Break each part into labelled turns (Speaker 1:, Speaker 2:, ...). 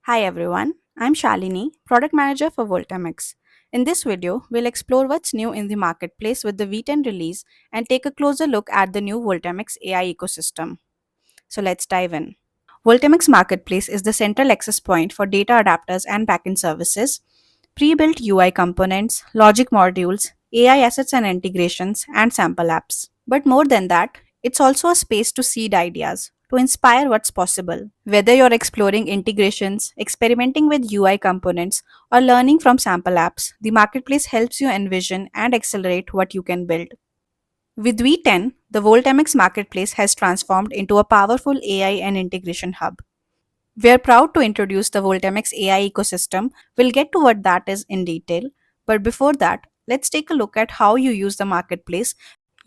Speaker 1: Hi everyone, I'm Shalini, Product Manager for Voltamix. In this video, we'll explore what's new in the marketplace with the v10 release and take a closer look at the new Voltamix AI ecosystem. So let's dive in. Voltamix Marketplace is the central access point for data adapters and backend services, pre-built UI components, logic modules, AI assets and integrations, and sample apps. But more than that, it's also a space to seed ideas, to inspire what's possible. Whether you're exploring integrations, experimenting with UI components, or learning from sample apps, the marketplace helps you envision and accelerate what you can build. With V10, the Voltamix marketplace has transformed into a powerful AI and integration hub. We are proud to introduce the Voltamix AI ecosystem. We'll get to what that is in detail. But before that, let's take a look at how you use the marketplace.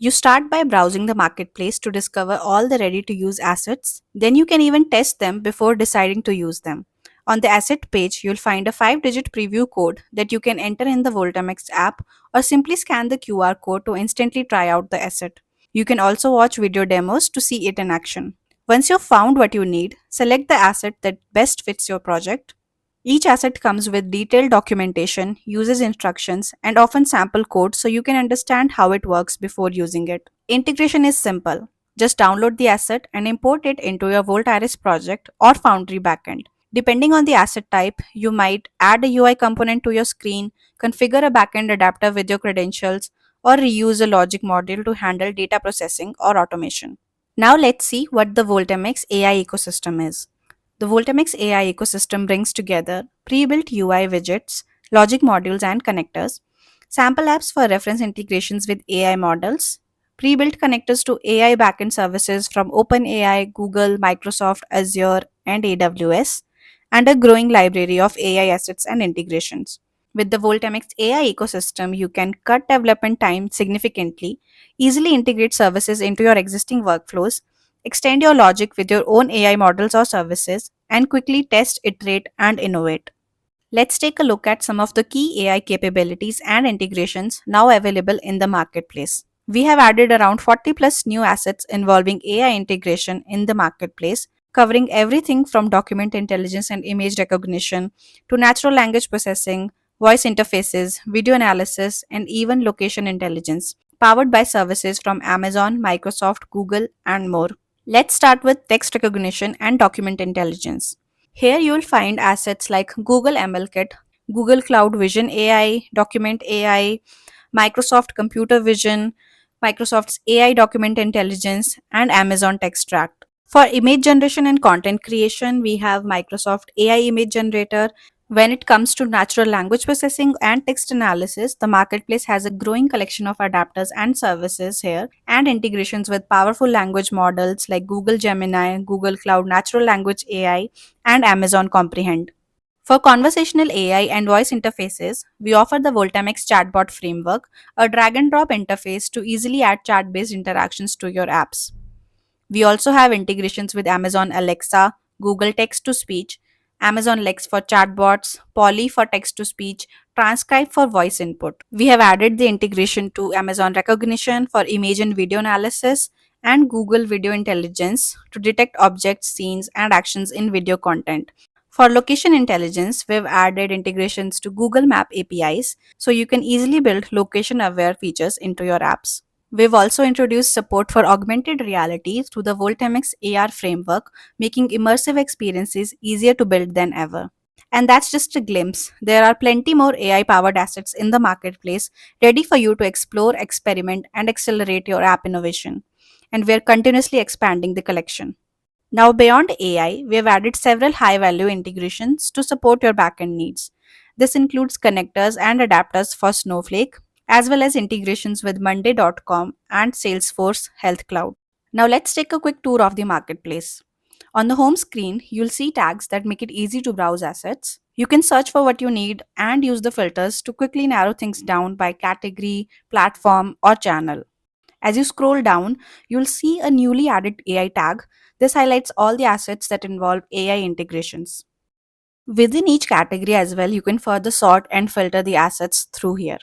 Speaker 1: You start by browsing the marketplace to discover all the ready to use assets. Then you can even test them before deciding to use them. On the asset page, you'll find a 5-digit preview code that you can enter in the Voltamix app or simply scan the QR code to instantly try out the asset. You can also watch video demos to see it in action. Once you've found what you need, select the asset that best fits your project. Each asset comes with detailed documentation, uses instructions, and often sample code so you can understand how it works before using it. Integration is simple. Just download the asset and import it into your Voltaris project or Foundry backend. Depending on the asset type, you might add a UI component to your screen, configure a backend adapter with your credentials, or reuse a logic module to handle data processing or automation. Now let's see what the Voltamix AI ecosystem is. The Voltamix AI ecosystem brings together pre-built UI widgets, logic modules and connectors, sample apps for reference integrations with AI models, pre-built connectors to AI backend services from OpenAI, Google, Microsoft, Azure, and AWS, and a growing library of AI assets and integrations. With the Voltamix AI ecosystem, you can cut development time significantly, easily integrate services into your existing workflows, extend your logic with your own AI models or services, and quickly test, iterate, and innovate. Let's take a look at some of the key AI capabilities and integrations now available in the marketplace. We have added around 40 plus new assets involving AI integration in the marketplace, covering everything from document intelligence and image recognition to natural language processing, voice interfaces, video analysis, and even location intelligence, powered by services from Amazon, Microsoft, Google, and more. Let's start with text recognition and document intelligence. Here you'll find assets like Google ML Kit, Google Cloud Vision AI, Document AI, Microsoft Computer Vision, Microsoft's AI Document Intelligence, and Amazon Textract. For image generation and content creation, we have Microsoft AI Image Generator. When it comes to natural language processing and text analysis, the marketplace has a growing collection of adapters and services here and integrations with powerful language models like Google Gemini, Google Cloud Natural Language AI, and Amazon Comprehend. For conversational AI and voice interfaces, we offer the Voltamix Chatbot Framework, a drag and drop interface to easily add chat based interactions to your apps. We also have integrations with Amazon Alexa, Google Text to Speech, Amazon Lex for chatbots, Polly for text to speech, Transcribe for voice input. We have added the integration to Amazon Recognition for image and video analysis and Google Video Intelligence to detect objects, scenes, and actions in video content. For location intelligence, we've added integrations to Google Map APIs so you can easily build location aware features into your apps. We've also introduced support for augmented reality through the Voltamix AR framework, making immersive experiences easier to build than ever. And that's just a glimpse. There are plenty more AI powered assets in the marketplace ready for you to explore, experiment, and accelerate your app innovation. And we're continuously expanding the collection. Now, beyond AI, we have added several high value integrations to support your backend needs. This includes connectors and adapters for Snowflake, as well as integrations with Monday.com and Salesforce Health Cloud. Now, let's take a quick tour of the marketplace. On the home screen, you'll see tags that make it easy to browse assets. You can search for what you need and use the filters to quickly narrow things down by category, platform, or channel. As you scroll down, you'll see a newly added AI tag. This highlights all the assets that involve AI integrations. Within each category as well, you can further sort and filter the assets through here.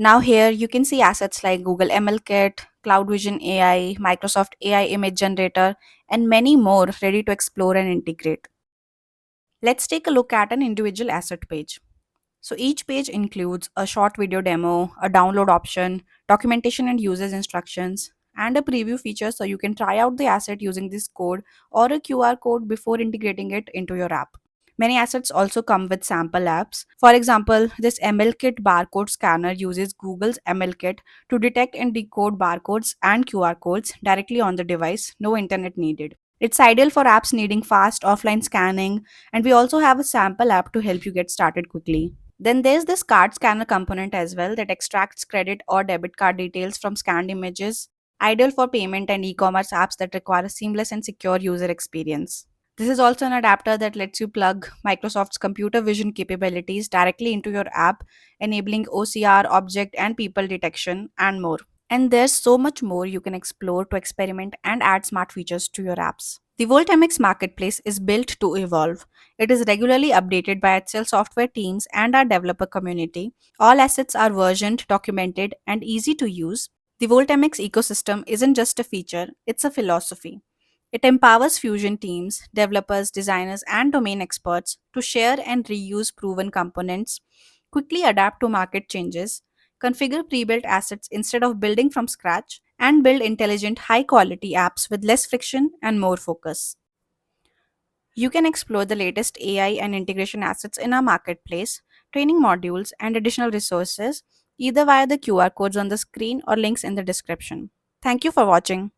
Speaker 1: Now here you can see assets like Google ML Kit, Cloud Vision AI, Microsoft AI Image Generator, and many more ready to explore and integrate. Let's take a look at an individual asset page. So each page includes a short video demo, a download option, documentation and users instructions, and a preview feature so you can try out the asset using this code or a QR code before integrating it into your app. Many assets also come with sample apps. For example, this MLKit barcode scanner uses Google's MLKit to detect and decode barcodes and QR codes directly on the device, no internet needed. It's ideal for apps needing fast offline scanning, and we also have a sample app to help you get started quickly. Then there's this card scanner component as well that extracts credit or debit card details from scanned images, ideal for payment and e-commerce apps that require a seamless and secure user experience. This is also an adapter that lets you plug Microsoft's computer vision capabilities directly into your app, enabling OCR, object and people detection, and more. And there's so much more you can explore to experiment and add smart features to your apps. The VoltMX marketplace is built to evolve. It is regularly updated by HCL software teams and our developer community. All assets are versioned, documented, and easy to use. The VoltMX ecosystem isn't just a feature, it's a philosophy. It empowers Fusion teams, developers, designers, and domain experts to share and reuse proven components, quickly adapt to market changes, configure pre built assets instead of building from scratch, and build intelligent, high quality apps with less friction and more focus. You can explore the latest AI and integration assets in our marketplace, training modules, and additional resources either via the QR codes on the screen or links in the description. Thank you for watching.